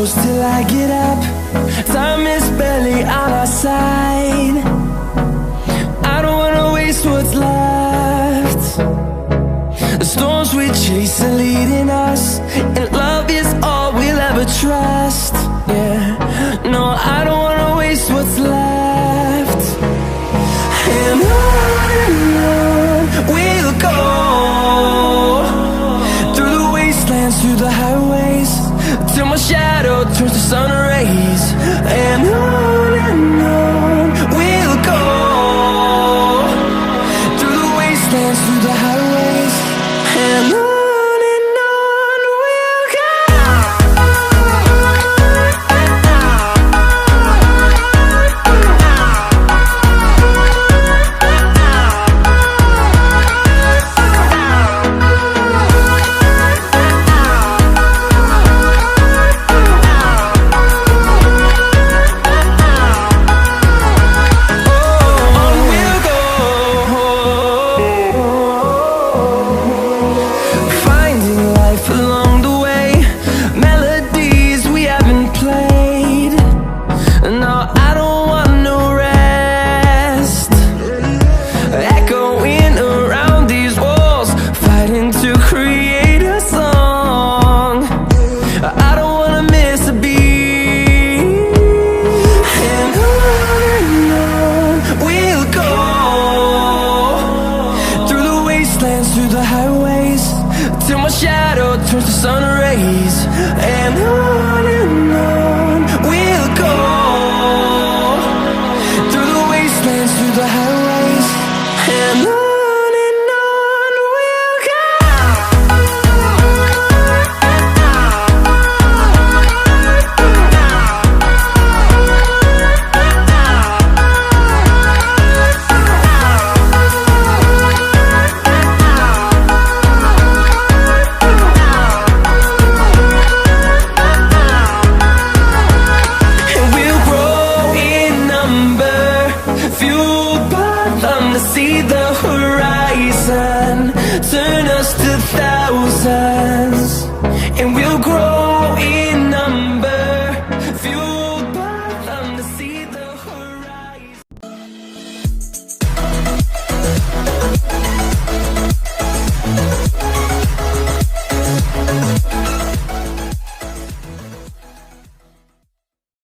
close till I get up. Time is barely on our side. I don't wanna waste what's left. The storms we chase are leading us, and love is all we'll ever trust. Yeah, no, I don't wanna waste what's left. And on we'll go, through the wastelands, through the highways, till my shadow turns to sun rays. And on we'll go, through the wastelands, through the highways, and on. Through the highways, till my shadow turns to sun rays. And on we'll go, through the wastelands, through the highways, and on. See the horizon turn us to thousands, and we'll grow